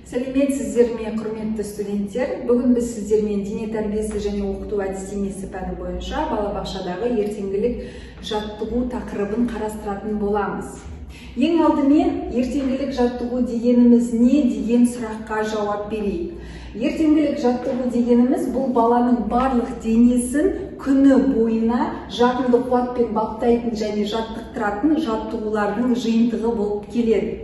Сәлеметсіздер ме, құрметті студенттер. Бүгін біз сіздермен дене тәрбиесі және оқыту әдістемесі пәні бойынша балабақшадағы ертеңгілік жаттығу тақырыбын қарастыратын боламыз. Ең алдымен ертеңгілік жаттығу дегеніміз не деген сұраққа жауап берейік. Ертеңгілік жаттығу дегеніміз бұл баланың барлық денесін күні бойына жағымды қуатпен баптайтын және жаттықтыратын жаттығулардың жиынтығы болып келеді.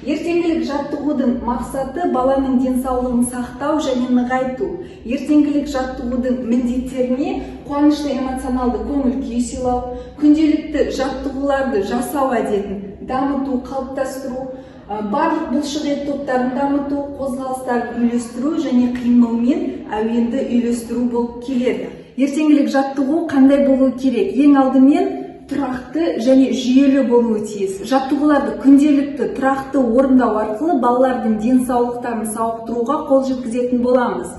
Ертеңгілік жаттығудың мақсаты баланың денсаулығын сақтау және нығайту. Ертеңгілік жаттығудың міндеттеріне қуанышты эмоционалды көңіл күй сыйлау, күнделікті жаттығуларды жасау әдетін дамыту, қалыптастыру, барлық бұлшық ет топтарын дамыту, қозғалыстарды үйлестіру және қимылмен әуенді үйлестіру болып келеді. Ертеңгілік жаттығу қандай болу керек? Ең алдымен тұрақты және жүйелі болуы тиіс. Жаттығуларды күнделікті тұрақты орындау арқылы балалардың денсаулықтарын сауықтыруға қол жеткізетін боламыз.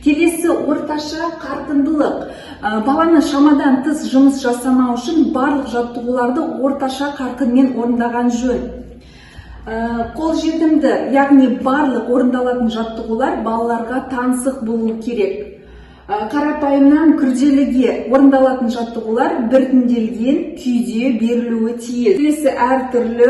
Келесі орташа қарқындылық. Баланы шамадан тыс жұмыс жасамау үшін барлық жаттығуларды орташа қарқынмен орындаған жөн. Қолжетімді, яғни барлық орындалатын жаттығулар балаларға таңсық болу керек. Қарапайымнан күрделіге орындалатын жаттығулар біртінделген күйде берілуі тиіс. Келесі әртүрлі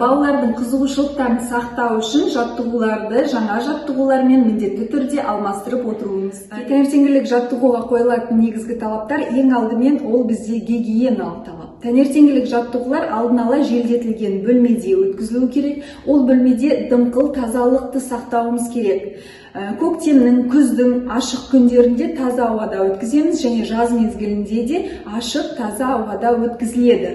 балалардың қызығушылықтарын сақтау үшін жаттығуларды жаңа жаттығулармен міндетті түрде алмастырып отыруымыз. Таңертеңгілік жаттығуға қойылатын негізгі талаптар ең алдымен ол бізде гигиеналық талап. Таңертеңгілік жаттығулар алдын ала желдетілген бөлмеде өткізілуі керек. Ол бөлмеде дымқыл тазалықты сақтауымыз керек. Көктемнің, күздің ашық күндерінде таза ауада өткіземіз және жаз мезгілінде де ашық таза ауада өткізіледі.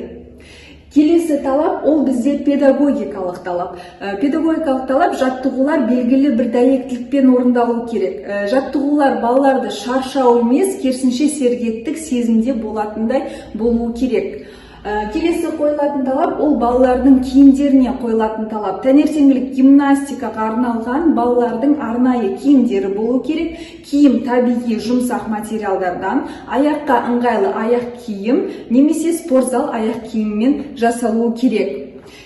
Келесі талап ол бізде педагогикалық талап. Педагогикалық талап жаттығулар белгілі бір дәйектілікпен орындалу керек. Жаттығулар балаларды шаршау емес, керісінше сергектік сезімде болатындай болуы керек. Келесі қойылатын талап ол балалардың киімдеріне қойылатын талап. Таңертеңгілік гимнастикаға арналған балалардың арнайы киімдері болу керек. Киім табиғи жұмсақ материалдардан, аяққа ыңғайлы аяқ киім немесе спортзал аяқ киіммен жасалуы керек.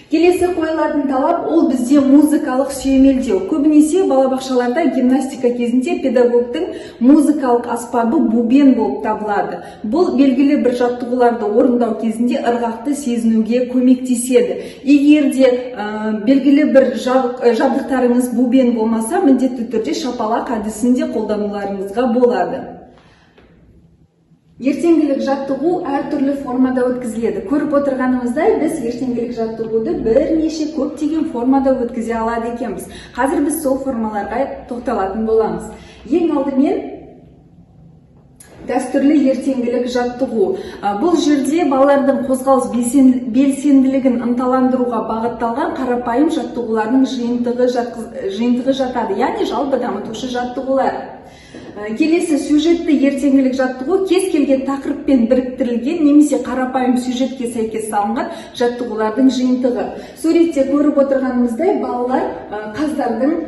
Келесі қойылатын талап ол бізде музыкалық сүйемелдеу. Көбінесе балабақшаларда гимнастика кезінде педагогтың музыкалық аспабы бубен болып табылады. Бұл белгілі бір жаттығуларды орындау кезінде ырғақты сезінуге көмектеседі. Егер де белгілі бір жабдықтарыңыз бубен болмаса, міндетті түрде шапалақ әдісін де қолдануларыңызға болады. Ертеңгілік жаттығу әртүрлі формада өткізіледі. Көріп отырғанымыздай, біз ертеңгілік жаттығуды бірнеше көптеген формада өткізе алады екенбіз. Қазір біз сол формаларға тоқталатын боламыз. Ең алдымен дәстүрлі ертеңгілік жаттығу. Бұл жерде балалардың қозғалыс белсенділігін ынталандыруға бағытталған қарапайым жаттығулардың жиынтығы жатады, яғни жалпы дамытушы жаттығулар. Келесі сюжетті ертеңгілік жаттығу кез келген тақырыппен біріктірілген немесе қарапайым сюжетке сәйкес салынған жаттығулардың жиынтығы. Суретте көріп отырғанымыздай балалар қаздардың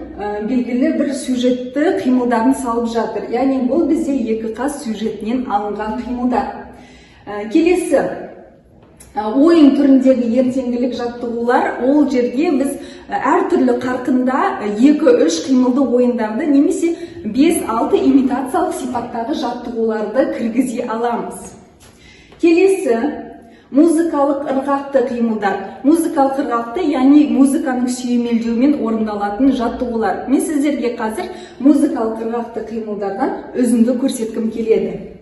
белгілі бір сюжетті қимылдарын салып жатыр. Яғни бұл бізде екі қаз сюжетінен алынған қимылдар. Келесі ойын түріндегі ертеңгілік жаттығулар, ол жерге біз әртүрлі қарқында 2-3 қимылды ойындарды немесе 5-6 имитациялық сипаттағы жаттығуларды кіргізе аламыз. Келесі музыкалық ырғақты қимылдар. Музыкалық ырғақты, яғни музыканың сүйемелдеуімен орындалатын жаттығулар. Мен сіздерге қазір музыкалық ырғақты қимылдардан өзімді көрсеткім келеді.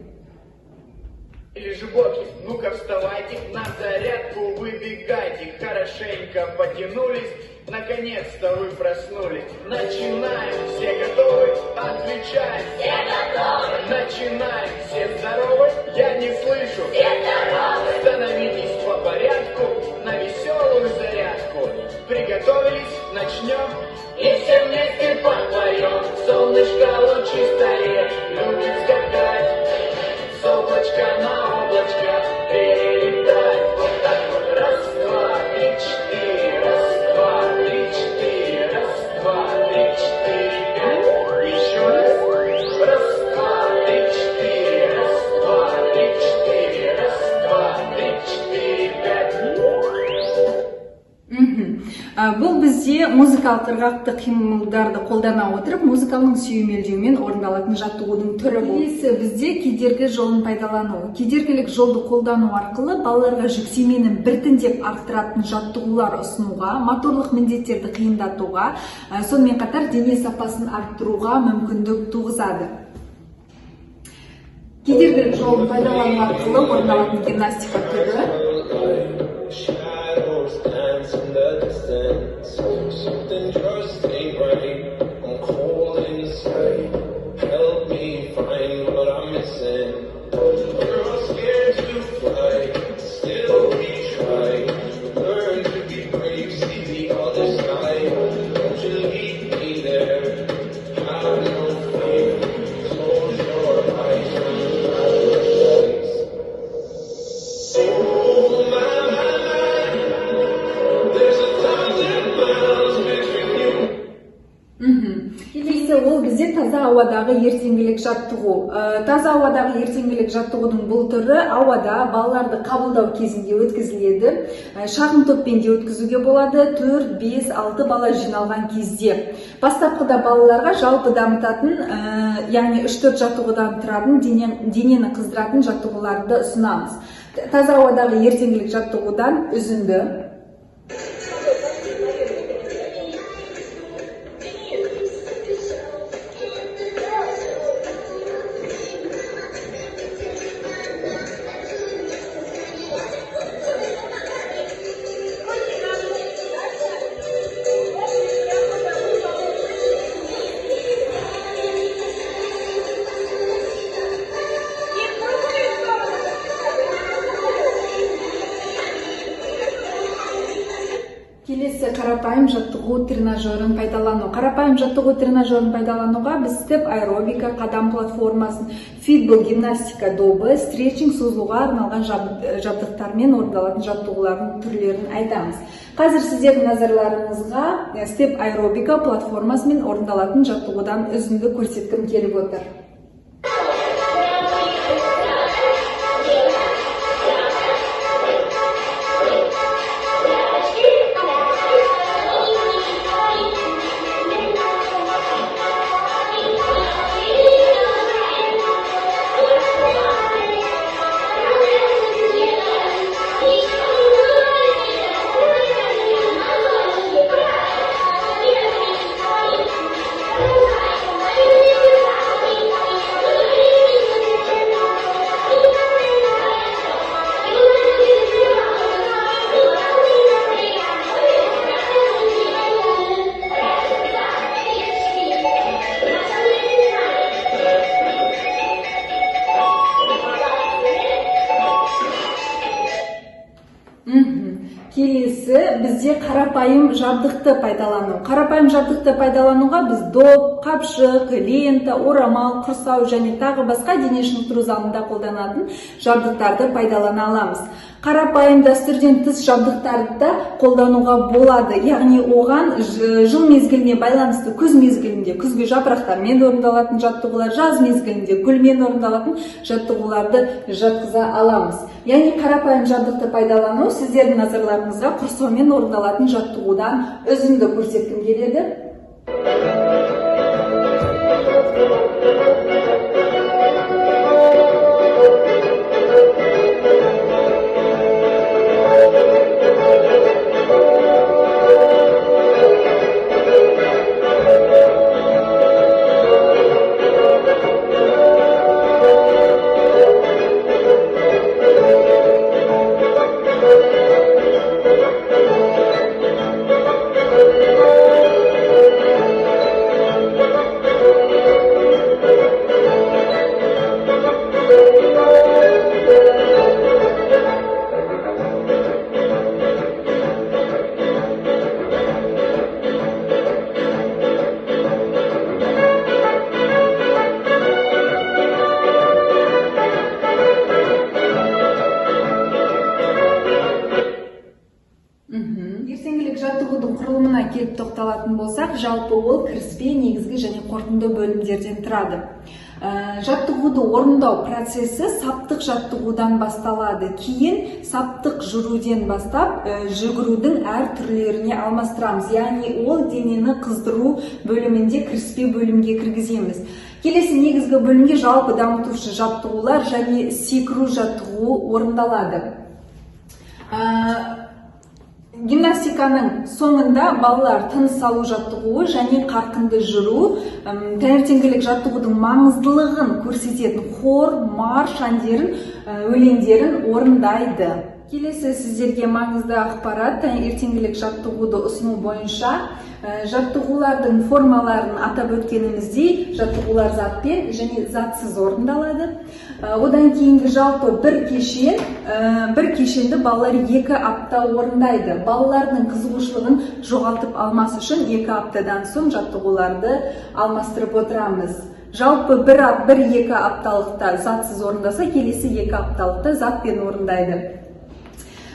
Ну-ка вставайте, на зарядку выбегайте, хорошенько потянулись, наконец-то вы проснулись. Начинаем, все готовы? Отвечаем, все готовы. Начинаем, все здоровы? Я не слышу. Все здоровы. Становитесь по порядку на веселую зарядку. Приготовились, начнем. И все вместе подпоем. Солнышко лучи старее, любит скакать. С облачка на облачко перелетать. Вот так вот. Раз, два, три, четыре. Раз, два, три, четыре. Раз, два, три, четыре, пять. Еще раз. Раз, два, три, четыре. Раз, два, три, четыре. Раз, два, три, четыре, пять. Бұл бізде музыкалық ырғақты қимылдарды қолдана отырып, музыканың сүйемелдеуімен орындалатын жаттығудың түрі бұл. Келесі бізде кедергі жолын пайдалану. Кедергілік жолды қолдану арқылы балаларға жүктеменің біртіндеп арттыратын жаттығулар ұсынуға, моторлық міндеттерді қиындатуға, сонымен қатар дене сапасын арттыруға мүмкіндік туғызады. Кедергілік жолын пайдалану арқылы орындалатын гимнастика түрі. Shadows dance in the distance. Something just ain't right. I'm cold inside. Help me find what I'm missing. We're all scared to fly. Still we try. Learn to be brave. See the other side. Won't you lead me there? Have no fear. Close your eyes and relax. Oh my. Келесі ол бізде таза ауадағы ертеңгілік жаттығу. Таза ауадағы ертеңгілік жаттығудың бұл түрі ауада балаларды қабылдау кезінде өткізіледі. Шағын топпен де өткізуге болады, 4, 5, 6 бала жиналған кезде. Бастапқыда балаларға жалпы дамытатын, яғни 3-4 жаттығудан тұратын, денені қыздыратын жаттығуларды ұсынамыз. Таза ауадағы ертеңгілік жаттығудан үзінді. Келесі қарапайым жаттығу тренажерін пайдалану. Қарапайым жаттығу тренажерін пайдалануға біз степ аэробика, қадам платформасын, фитбол гимнастика добы, стретчинг, созылуға арналған жабдықтармен орындалатын жаттығулардың түрлерін айтамыз. Қазір сіздердің назарларыңызға степ аэробика платформасымен орындалатын жаттығудан үзінді көрсеткім келіп отыр. Келесі бізде қарапайым жабдықты пайдалану. Қарапайым жабдықты пайдалануға біз доп, қапшық, лента, орамал, құрсау және тағы басқа дене шынықтыру залында қолданатын жабдықтарды пайдалана аламыз. Қарапайым дәстүрден тыс жабдықтарды да қолдануға болады. Яғни оған жыл мезгіліне байланысты күз мезгілінде күзгі жапырақтармен орындалатын жаттығулар, жаз мезгілінде гүлмен орындалатын жаттығуларды жатқыза аламыз. Яғни қарапайым жабдықты пайдалану сіздердің назарларыңызға құрсаумен орындалатын жаттығудан үзінді көрсеткім келеді. жаттығудың құрылымына келіп тоқталатын болсақ, жалпы ол кіріспе, негізгі және қорытынды бөлімдерден тұрады. Жаттығуды орындау процесі саптық жаттығудан басталады. Кейін саптық жүруден бастап жүгірудің әр түрлеріне алмастырамыз. Яғни ол денені қыздыру бөлімінде кіріспе бөлімге кіргіземіз. Келесі негізгі бөлімге жалпы дамытушы жаттығулар және секіру жаттығуы орындалады. Гимнастиканың соңында балалар тыныс алу жаттығуы және қарқынды жүру, таңертеңгілік жаттығудың маңыздылығын көрсететін хор, марш әндерін, өлеңдерін орындайды. Келесі сіздерге маңызды ақпарат таңертеңгілік жаттығуды ұсыну бойынша жаттығулардың формаларын атап өткеніміздей, жаттығулар затпен және затсыз орындалады. Одан кейінгі жалпы бір кешенді балалар 2 апта орындайды. Балалардың қызығушылығын жоғалтып алмас үшін 2 аптадан соң жаттығуларды алмастырып отырамыз. Жалпы 1-2 апталықта затсыз орындаса, келесі 2 апталықта затпен орындайды.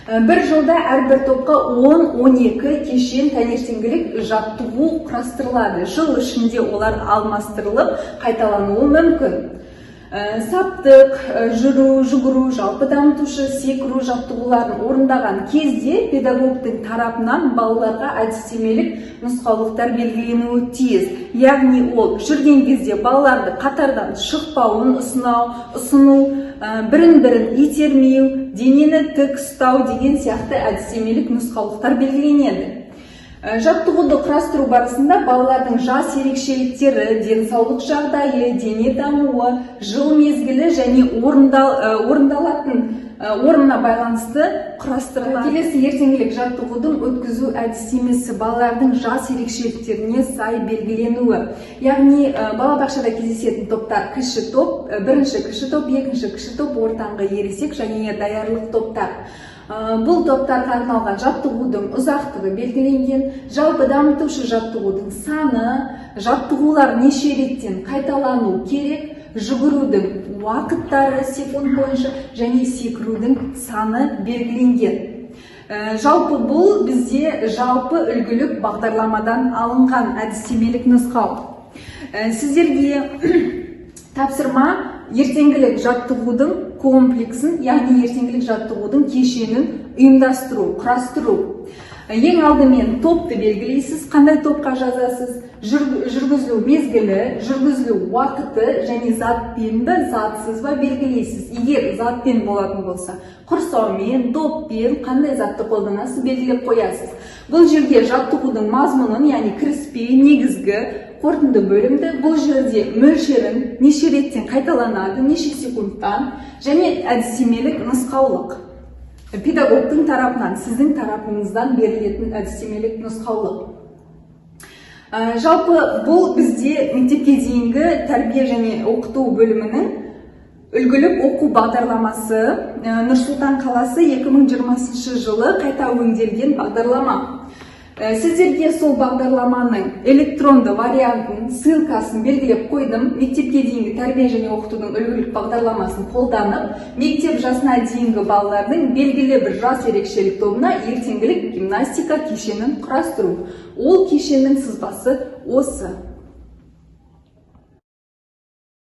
Бір жылда әрбір топқа 10-12 кешен таңертеңгілік жаттығу құрастырылады. Жыл ішінде олар алмастырылып, қайталануы мүмкін. Саптық, жүру, жүгіру, жалпы дамытушы, секіру жаттығуларын орындаған кезде педагогтың тарапынан балаларға әдістемелік нұсқаулықтар белгіленуі тиіс. Яғни ол жүрген кезде балаларды қатардан шықпауын ұсыну, бірін-бірін итермеу, денені тік ұстау деген сияқты әдістемелік нұсқаулықтар белгіленеді. Жаттығуды құрастыру барысында балалардың жас ерекшеліктері, денсаулық жағдайы, дене дамуы, жыл мезгілі және орындалатын орнына байланысты құрастырылады. Келесі ертеңгілік жаттығудың өткізу әдістемесі балалардың жас ерекшеліктеріне сай белгіленуі. Яғни балабақшада кездесетін топтар кіші топ, бірінші кіші топ, екінші кіші топ, ортаңғы ересек және даярлық топтар. Бұл топтарға арналған жаттығудың ұзақтығы белгіленген, жалпы дамытушы жаттығудың саны, жаттығулар неше реттен қайталану керек, жүгірудің уақыттары секунд бойынша және секірудің саны белгіленген. Жалпы бұл бізде жалпы үлгілік бағдарламадан алынған әдістемелік нұсқау. Сіздерге тапсырма ертеңгілік жаттығудың комплексін, яғни ертеңгілік жаттығудың кешенін ұйымдастыру, құрастыру. Ең алдымен топты белгілейсіз, қандай топқа жазасыз, жүргізілу мезгілі, жүргізілу уақыты және затпен бе, затсыз ба белгілейсіз. Егер затпен болатын болса, құрсаумен, доппен қандай затты қолданасыз белгілеп қоясыз. Бұл жерде жаттығудың мазмұнын, яғни кіріспе, негізгі, қорытынды бөлімді, бұл жерде мөлшерін неше реттен қайталанады, неше секундтан және әдістемелік нұсқаулық. Педагогтың тарапынан, сіздің тарапыңыздан берілетін әдістемелік нұсқаулық. Жалпы бұл бізде мектепке дейінгі тәрбие және оқыту бөлімінің үлгілік оқу бағдарламасы, Нұр-Сұлтан қаласы 2020 жылы қайта өңделген бағдарлама. Сіздерге сол бағдарламаның электронды вариантын, ссылкасын белгілеп қойдым. Мектепке дейінгі тәрбие және оқытудың үлгілік бағдарламасын қолданып, мектеп жасына дейінгі балалардың белгілі бір жас ерекшелік тобына ертеңгілік гимнастика кешенін құрастыру. Ол кешеннің сызбасы осы.